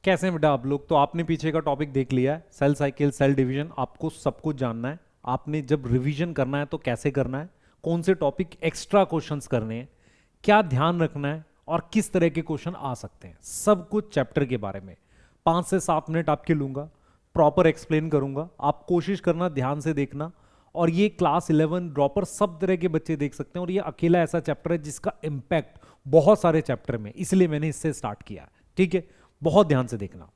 कैसे हैं बेटा आप लोग? तो आपने पीछे का टॉपिक देख लिया है, सेल साइकिल, सेल डिवीजन, आपको सब कुछ जानना है। आपने जब रिवीजन करना है तो कैसे करना है, कौन से टॉपिक एक्स्ट्रा क्वेश्चंस करने हैं, क्या ध्यान रखना है और किस तरह के क्वेश्चन आ सकते हैं, सब कुछ चैप्टर के बारे में 5 से 7 मिनट आपके लूंगा, प्रॉपर एक्सप्लेन करूंगा। आप कोशिश करना ध्यान से देखना। और ये क्लास 11 ड्रॉपर सब तरह के बच्चे देख सकते हैं और ये अकेला ऐसा चैप्टर है जिसका इम्पैक्ट बहुत सारे चैप्टर में, इसलिए मैंने इससे स्टार्ट किया। ठीक है, बहुत ध्यान से देखना।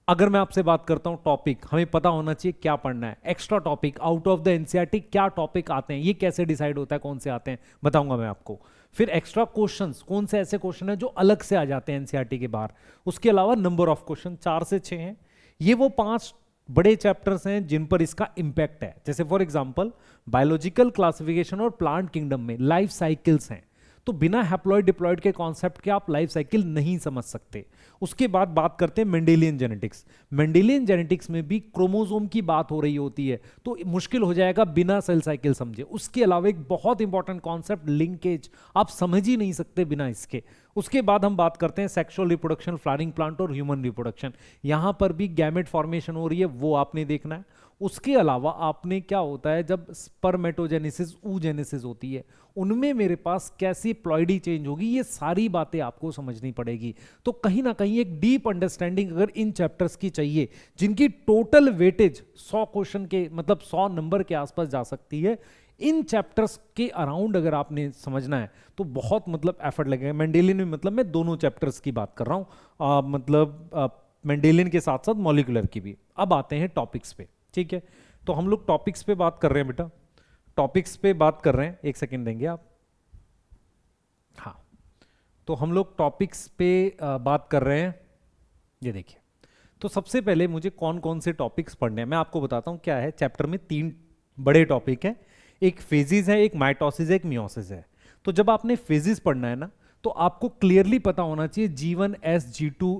अगर मैं आपसे बात करता हूं टॉपिक, हमें पता होना चाहिए क्या पढ़ना है। Extra topic out of the NCERT क्या टॉपिक आते हैं, ये कैसे डिसाइड होता है कौन से आते हैं, बताऊंगा मैं आपको। फिर एक्स्ट्रा क्वेश्चंस, कौन से ऐसे क्वेश्चन है जो अलग से आ जाते हैं एनसीईआरटी के बाहर। उसके अलावा नंबर ऑफ क्वेश्चन 4 से 6 हैं। ये वो 5 बड़े चैप्टर्स हैं जिन पर इसका इंपैक्ट है। जैसे फॉर एग्जांपल बायोलॉजिकल क्लासिफिकेशन और प्लांट किंगडम में लाइफ साइकिल्स हैं, तो बिना हैप्लॉइड डिप्लॉइड के कॉन्सेप्ट के आप लाइफ साइकिल नहीं समझ सकते। उसके बाद बात करते हैं मेंडेलियन जेनेटिक्स। मेंडेलियन जेनेटिक्स में भी क्रोमोसोम की बात हो रही होती है, तो मुश्किल हो जाएगा बिना सेल साइकिल समझे। उसके अलावा एक बहुत इंपॉर्टेंट कॉन्सेप्ट लिंकेज, आप समझ ही नहीं सकते बिना इसके। उसके बाद हम बात करते हैं सेक्सुअल रिप्रोडक्शन, फ्लावरिंग प्लांट और ह्यूमन रिप्रोडक्शन। यहां पर भी गैमेट फॉर्मेशन हो रही है, वो आपने देखना है। उसके अलावा आपने क्या होता है जब स्पर्मेटोजेनेसिस, oogenesis होती है, उनमें मेरे पास कैसी प्लॉइडी चेंज होगी, ये सारी बातें आपको समझनी पड़ेगी। तो कहीं ना कहीं एक डीप अंडरस्टैंडिंग अगर इन चैप्टर्स की चाहिए, जिनकी टोटल वेटेज 100 क्वेश्चन के मतलब 100 नंबर के आसपास जा सकती है, इन चैप्टर्स के अराउंड अगर आपने समझना है तो बहुत मतलब एफर्ट लगेगा। मेंडेलियन में मतलब मैं दोनों चैप्टर्स की बात कर रहा हूं, मतलब मेंडेलियन के साथ साथ मॉलिक्यूलर की भी। अब आते हैं टॉपिक्स पे। ठीक है, तो हम लोग टॉपिक्स पे बात कर रहे हैं बेटा, टॉपिक्स पे बात कर रहे हैं। एक सेकंड देंगे आप? हाँ, तो हम लोग टॉपिक्स पे बात कर रहे हैं। ये देखिए, तो सबसे पहले मुझे कौन कौन से टॉपिक्स पढ़ने हैं मैं आपको बताता हूं। क्या है, चैप्टर में 3 बड़े टॉपिक हैं, एक फेजिस है, एक माइटोसिस है, एक मियोसिस है। तो जब आपने फेजिस पढ़ना है ना, तो आपको क्लियरली पता होना चाहिए G1 S G2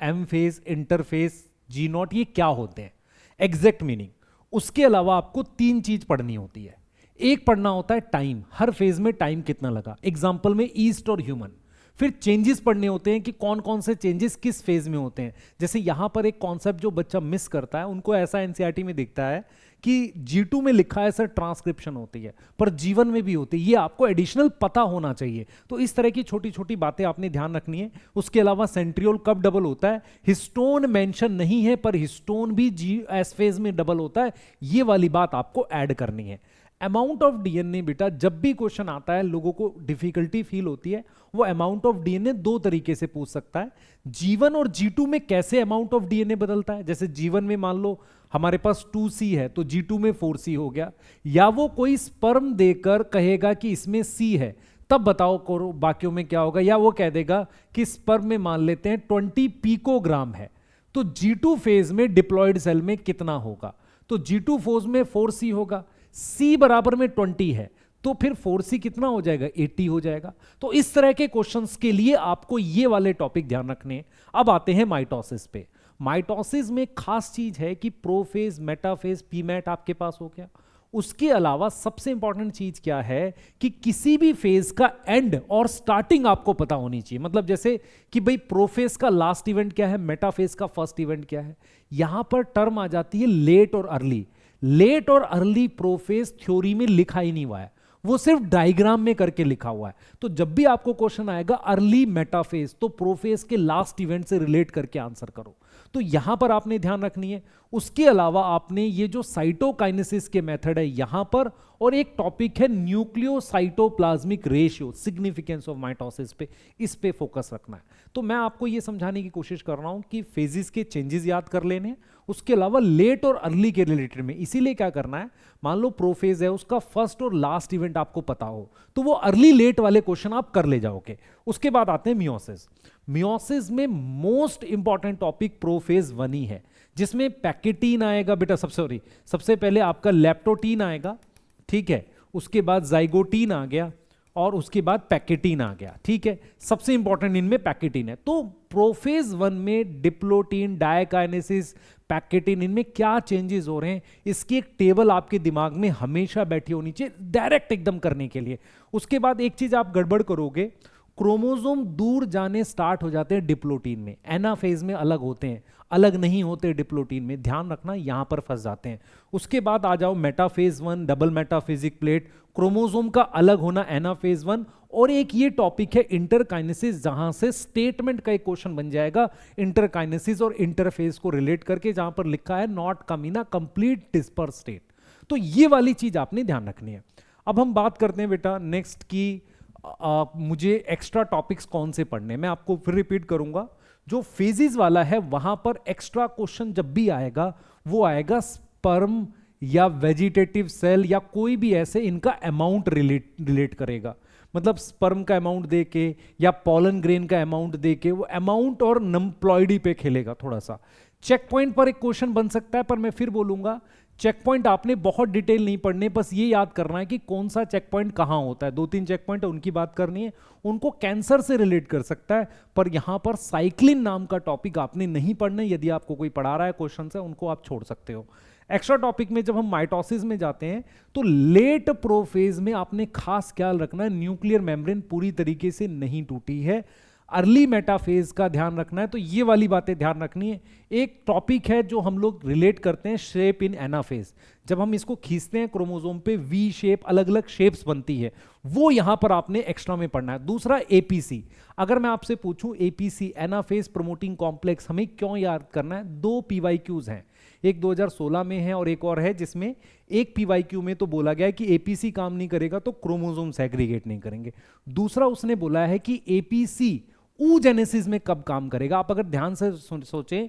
M phase, interface, G0 ये क्या होते हैं, एग्जैक्ट मीनिंग। उसके अलावा आपको 3 चीज पढ़नी होती है। एक पढ़ना होता है टाइम, हर फेज में टाइम कितना लगा, एग्जांपल में ईस्ट और ह्यूमन। फिर चेंजेस पढ़ने होते हैं कि कौन कौन से चेंजेस किस फेज में होते हैं। जैसे यहां पर एक कॉन्सेप्ट जो बच्चा मिस करता है, उनको ऐसा एनसीईआरटी में दिखता है कि G2 में लिखा है सर ट्रांसक्रिप्शन होती है, पर G1 में भी होती है। ये आपको एडिशनल पता होना चाहिए। तो इस तरह की छोटी छोटी बातें आपने ध्यान रखनी है। उसके अलावा सेंट्रियोल कब डबल होता है, हिस्टोन मेंशन नहीं है पर हिस्टोन भी एस फेज में डबल होता है, ये वाली बात आपको ऐड करनी है। अमाउंट ऑफ डीएनए बेटा, जब भी क्वेश्चन आता है लोगों को डिफिकल्टी फील होती है, वो अमाउंट ऑफ डीएनए 2 तरीके से पूछ सकता है। G1 और G2 में कैसे अमाउंट ऑफ डीएनए बदलता है, जैसे G1 में मान लो हमारे पास 2C है तो G2 में 4C हो गया। या वो कोई स्पर्म देकर कहेगा कि इसमें C है, तब बताओ करो बाकियों में क्या होगा। या वो कह देगा कि स्पर्म में मान लेते हैं 20 पिकोग्राम है, तो G2 फेज में डिप्लॉयड सेल में कितना होगा, तो G2 फेज में 4C होगा। C बराबर में 20 है, तो फिर 4C कितना हो जाएगा, 80 हो जाएगा। तो इस तरह के क्वेश्चंस के लिए आपको ये वाले टॉपिक ध्यान रखने हैं। अब आते हैं माइटोसिस पे। माइटोसिस में खास चीज है कि प्रोफेज, मेटाफेज, पीमैट आपके पास हो गया। उसके अलावा सबसे इंपॉर्टेंट चीज क्या है कि किसी भी फेज का एंड और स्टार्टिंग आपको पता होनी चाहिए। मतलब जैसे कि भाई प्रोफेज का लास्ट इवेंट क्या है, मेटाफेज का फर्स्ट इवेंट क्या है। यहां पर टर्म आ जाती है लेट और अर्ली। लेट और अर्ली प्रोफेज थ्योरी में लिखा ही नहीं हुआ है, वो सिर्फ डायग्राम में करके लिखा हुआ है। तो जब भी आपको क्वेश्चन आएगा अर्ली मेटाफेज, तो प्रोफेज के लास्ट इवेंट से रिलेट करके आंसर करो। तो यहां पर आपने ध्यान रखनी है। उसके अलावा आपने ये जो साइटोकाइनेसिस के मेथड है यहां पर, और एक टॉपिक है nucleocytoplasmic ratio, significance of mitosis पे, इस पे फोकस रखना है। तो मैं आपको ये समझाने की कोशिश कर रहा हूं कि फेजिस के चेंजेस याद कर लेने, उसके अलावा लेट और अर्ली के रिलेटेड में। इसीलिए क्या करना है, मान लो प्रोफेज है, उसका फर्स्ट और लास्ट इवेंट आपको पता हो, तो वो अर्ली लेट वाले क्वेश्चन आप कर ले जाओगे। उसके बाद आते हैं मियोसिस। मियोसिस में मोस्ट इंपॉर्टेंट टॉपिक प्रोफेज 1 ही है, जिसमें पैकेटीन आएगा बेटा, सबसे पहले आपका लेप्टोटीन आएगा, ठीक है, उसके बाद जाइगोटीन आ गया, और उसके बाद पैकेटीन आ गया। ठीक है, सबसे इंपॉर्टेंट इनमें पैकेटीन है। तो प्रोफेज 1 में डिप्लोटीन, डायकाइनेसिस, पैकेटीन, इनमें क्या चेंजेस हो रहे हैं, इसकी एक टेबल आपके दिमाग में हमेशा बैठी होनी चाहिए, डायरेक्ट एकदम करने के लिए। उसके बाद एक चीज आप गड़बड़ करोगे, क्रोमोसोम दूर जाने स्टार्ट हो जाते हैं डिप्लोटीन में, एनाफेज में अलग होते हैं, अलग नहीं होते डिप्लोटीन में, ध्यान रखना यहां पर फंस जाते हैं। उसके बाद आ जाओ metaphase 1, double metaphysic plate, chromosome का अलग होना एनाफेज 1। और एक ये टॉपिक है इंटरकाइनेसिस, जहां से स्टेटमेंट का एक क्वेश्चन बन जाएगा इंटरकाइनेसिस और इंटरफेज को रिलेट करके, जहां पर लिखा है not come in a complete disperse state. तो ये वाली चीज आपने ध्यान रखनी है। अब हम बात करते हैं बेटा नेक्स्ट की मुझे एक्स्ट्रा टॉपिक्स कौन से पढ़ने। मैं आपको फिर रिपीट करूंगा, जो फेजेस वाला है वहां पर एक्स्ट्रा क्वेश्चन जब भी आएगा वो आएगा स्पर्म या वेजिटेटिव सेल या कोई भी ऐसे, इनका अमाउंट रिलेट करेगा। मतलब स्पर्म का अमाउंट दे के या पॉलन ग्रेन का अमाउंट दे के वो अमाउंट और नम्प्लॉइडी पे खेलेगा थोड़ा सा। चेक पॉइंट पर एक क्वेश्चन बन सकता है, पर मैं फिर बोलूंगा चेक पॉइंट आपने बहुत डिटेल नहीं पढ़ने, बस ये याद करना है कि कौन सा चेक पॉइंट कहां होता है। 2-3 चेक पॉइंट उनकी बात करनी है, उनको कैंसर से रिलेट कर सकता है, पर यहां पर साइक्लिन नाम का टॉपिक आपने नहीं पढ़ना। यदि आपको कोई पढ़ा रहा है क्वेश्चन है, उनको आप छोड़ सकते हो। एक्स्ट्रा टॉपिक में जब हम माइटोसिस में जाते हैं तो लेट प्रोफेज में आपने खास ख्याल रखना है न्यूक्लियर मेम्ब्रेन पूरी तरीके से नहीं टूटी है। अर्ली मेटाफेज का ध्यान रखना है, तो ये वाली बातें ध्यान रखनी है। एक टॉपिक है जो हम लोग रिलेट करते हैं शेप इन एनाफेज, जब हम इसको खींचते हैं क्रोमोसोम पे वी शेप, अलग अलग शेप्स बनती है, वो यहां पर आपने एक्स्ट्रा में पढ़ना है। दूसरा एपीसी, अगर मैं आपसे पूछूं एपीसी एनाफेज प्रोमोटिंग कॉम्प्लेक्स हमें क्यों याद करना है, 2 पीवाईक्यूज हैं, एक 2016 में है और एक और है जिसमें एक पीवाईक्यू में तो बोला गया है कि एपीसी काम नहीं करेगा तो क्रोमोसोम सेग्रीगेट नहीं करेंगे। दूसरा उसने बोला है कि एपीसी ऊजेनेसिस में कब काम करेगा। आप अगर ध्यान से सोचें,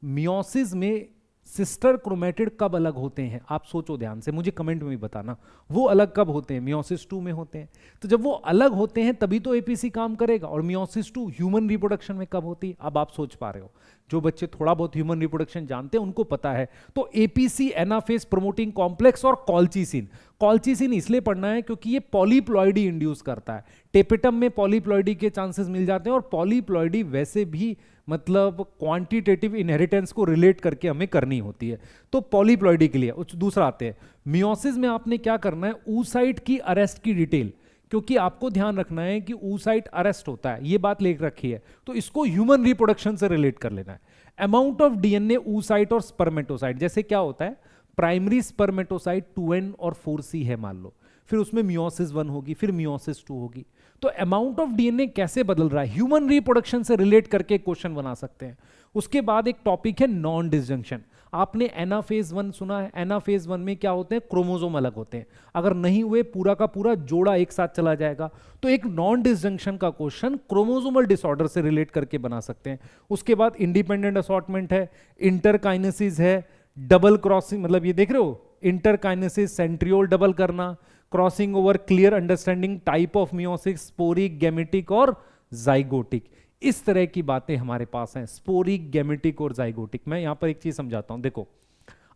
मियोसिस में सिस्टर क्रोमेटिड कब अलग होते हैं, आप सोचो ध्यान से, मुझे कमेंट में भी बताना वो अलग कब होते हैं। मियोसिस 2 में होते हैं, तो जब वो अलग होते हैं तभी तो एपीसी काम करेगा। और मियोसिस 2 ह्यूमन रिप्रोडक्शन में कब होती है, अब आप सोच पा रहे हो, जो बच्चे थोड़ा बहुत ह्यूमन रिप्रोडक्शन जानते हैं उनको पता है। तो एपीसी एनाफेज प्रोमोटिंग कॉम्प्लेक्स और कॉल्चिसिन, कॉल्चिसिन इसलिए पढ़ना है क्योंकि ये पॉलीप्लॉइडी इंड्यूस करता है। टेपिटम में पॉलीप्लॉइडी के चांसेस मिल जाते हैं, और पॉलीप्लॉइडी वैसे भी मतलब क्वांटिटेटिव इनहेरिटेंस को रिलेट करके हमें करनी होती है, तो पॉलीप्लॉइडी के लिए। दूसरा आते हैं मियोसिस में, आपने क्या करना है, oocyte की अरेस्ट की डिटेल, क्योंकि आपको ध्यान रखना है कि oocyte अरेस्ट होता है, ये बात लिख रखी है, तो इसको ह्यूमन रिप्रोडक्शन से रिलेट कर लेना है। अमाउंट ऑफ डीएनए oocyte और स्पर्मेटोसाइट, जैसे क्या होता है प्राइमरी स्पर्मेटोसाइट 2n और 4c है मान लो, फिर उसमें मियोसिस 1 होगी, फिर मियोसिस 2 होगी। तो अमाउंट ऑफ डीएनए कैसे बदल रहा है, ह्यूमन रिप्रोडक्शन से रिलेट करके क्वेश्चन बना सकते हैं। उसके बाद एक टॉपिक है नॉन डिसजंक्शन। आपने एनाफेज 1 सुना है, एनाफेज 1 में क्या होते हैं, क्रोमोसोम अलग होते हैं, अगर नहीं हुए पूरा का पूरा जोड़ा एक साथ चला जाएगा। तो एक नॉन डिसजंक्शन का क्वेश्चन क्रोमोसोमल डिसऑर्डर से रिलेट करके बना सकते हैं। उसके बाद इंडिपेंडेंट असॉर्टमेंट है, इंटरकाइनेसिस है, डबल क्रॉसिंग, मतलब ये देख रहे हो इंटरकाइनेसिस, सेंट्रियोल डबल करना, crossing over, clear understanding type of meiosis, sporic, gametic और जाइगोटिक, इस तरह की बातें हमारे पास हैं, स्पोरिक, गैमेटिक और जाइगोटिक। मैं यहां पर एक चीज समझाता हूं, देखो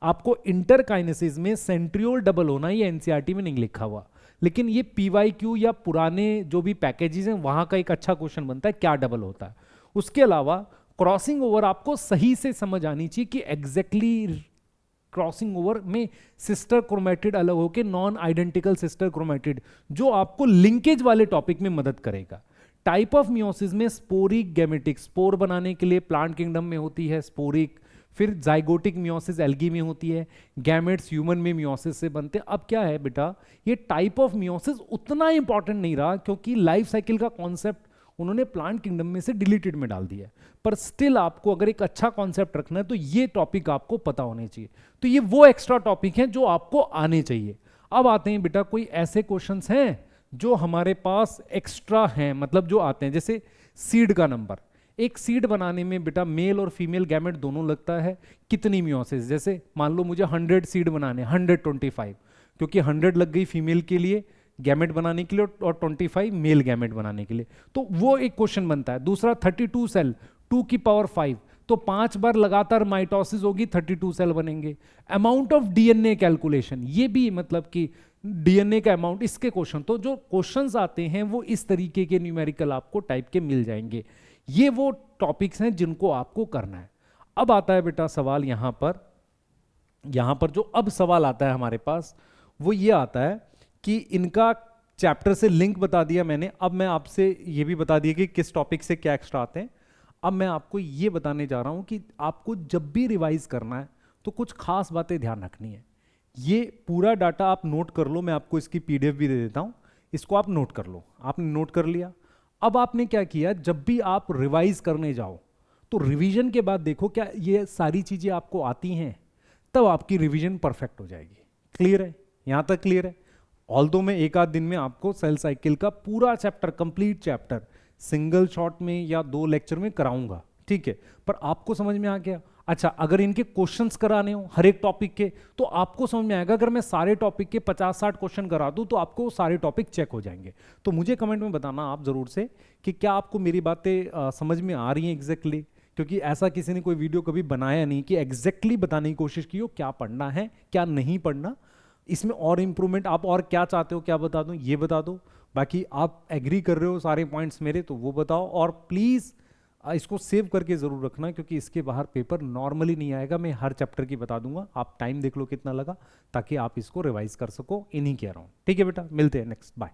आपको इंटरकाइनेसिस में सेंट्रियोल डबल होना, ये एनसीईआरटी में नहीं लिखा हुआ, लेकिन ये पीवाईक्यू या पुराने जो भी पैकेजेस हैं वहां का एक अच्छा क्वेश्चन बनता है, क्या डबल होता है। उसके अलावा क्रॉसिंग ओवर आपको सही से समझ आनी चाहिए कि एग्जैक्टली क्रॉसिंग ओवर में सिस्टर क्रोमेटिड अलग होकर नॉन आइडेंटिकल सिस्टर क्रोमेटिड, जो आपको लिंकेज वाले टॉपिक में मदद करेगा। टाइप ऑफ मियोसिस में स्पोरिक, गैमेटिक, स्पोर बनाने के लिए प्लांट किंगडम में होती है स्पोरिक, फिर जाइगोटिक मियोसिस एल्गी में होती है, गैमेट्स ह्यूमन में मियोसिस से बनते हैं। अब क्या है बेटा, ये टाइप ऑफ मियोसिस उतना इंपॉर्टेंट नहीं रहा, क्योंकि लाइफ साइकिल का कॉन्सेप्ट उन्होंने प्लांट किंगडम में से डिलीटेड में डाल दिया है, पर स्टिल आपको अगर एक अच्छा कॉन्सेप्ट रखना है तो ये टॉपिक आपको पता होने चाहिए। तो ये वो एक्स्ट्रा टॉपिक हैं जो आपको आने चाहिए। अब आते हैं बेटा कोई ऐसे क्वेश्चंस हैं जो हमारे पास एक्स्ट्रा हैं, मतलब जो आते हैं, जैसे सीड का नंबर। एक सीड बनाने में बेटा मेल और फीमेल गैमेट दोनों लगता है, कितनी मियोसिस, जैसे मान लो मुझे 100 सीड बनाने, 125, क्योंकि 100 लग गई फीमेल के लिए गैमेट बनाने के लिए और 25 मेल गैमेट बनाने के लिए, तो वो एक क्वेश्चन बनता है। दूसरा 32 सेल 2 की पावर 5, तो 5 बार लगातार माइटोसिस होगी, 32 सेल बनेंगे। अमाउंट ऑफ डीएनए कैलकुलेशन, ये भी मतलब कि डीएनए का अमाउंट, इसके क्वेश्चन, तो जो क्वेश्चंस आते हैं वो इस तरीके के न्यूमेरिकल आपको टाइप के मिल जाएंगे। ये वो टॉपिक्स हैं जिनको आपको करना है। अब आता है बेटा सवाल यहां पर जो अब सवाल आता है हमारे पास वो ये आता है कि इनका चैप्टर से लिंक बता दिया मैंने। अब मैं आपसे ये भी बता दिया कि किस टॉपिक से क्या एक्स्ट्रा आते हैं। अब मैं आपको ये बताने जा रहा हूं कि आपको जब भी रिवाइज करना है तो कुछ खास बातें ध्यान रखनी है। ये पूरा डाटा आप नोट कर लो, मैं आपको इसकी पीडीएफ भी दे देता हूं, इसको आप नोट कर लो। आपने नोट कर लिया। अब आपने क्या किया, जब भी आप रिवाइज करने जाओ तो रिवीजन के बाद देखो क्या ये सारी चीजें आपको आती हैं, तब आपकी रिवीजन परफेक्ट हो जाएगी। क्लियर है? यहां तक क्लियर है? ऑल्दो मैं एक आध दिन में आपको सेल साइकिल का पूरा chapter, complete chapter single shot में या 2 लेक्चर में कराऊंगा, ठीक है, पर आपको समझ में आ गया। अच्छा, अगर इनके क्वेश्चंस कराने हो हर एक टॉपिक के तो आपको समझ में आएगा। अगर मैं सारे टॉपिक के 50-60 क्वेश्चन करा दूं तो आपको सारे टॉपिक चेक हो जाएंगे। तो मुझे कमेंट में बताना आप जरूर से कि क्या आपको मेरी बातें समझ में आ रही हैं एग्जैक्टली, क्योंकि ऐसा किसी ने कोई वीडियो कभी बनाया नहीं कि एग्जैक्टली बताने की कोशिश की हो क्या पढ़ना है क्या नहीं पढ़ना। इसमें और इंप्रूवमेंट आप और क्या चाहते हो, क्या बता दूं, ये बता दो। बाकी आप एग्री कर रहे हो सारे पॉइंट्स मेरे तो वो बताओ, और प्लीज़ इसको सेव करके ज़रूर रखना, क्योंकि इसके बाहर पेपर नॉर्मली नहीं आएगा। मैं हर चैप्टर की बता दूंगा, आप टाइम देख लो कितना लगा, ताकि आप इसको रिवाइज कर सको। इन्हीं कह रहा हूँ। ठीक है बेटा, मिलते हैं नेक्स्ट, बाय।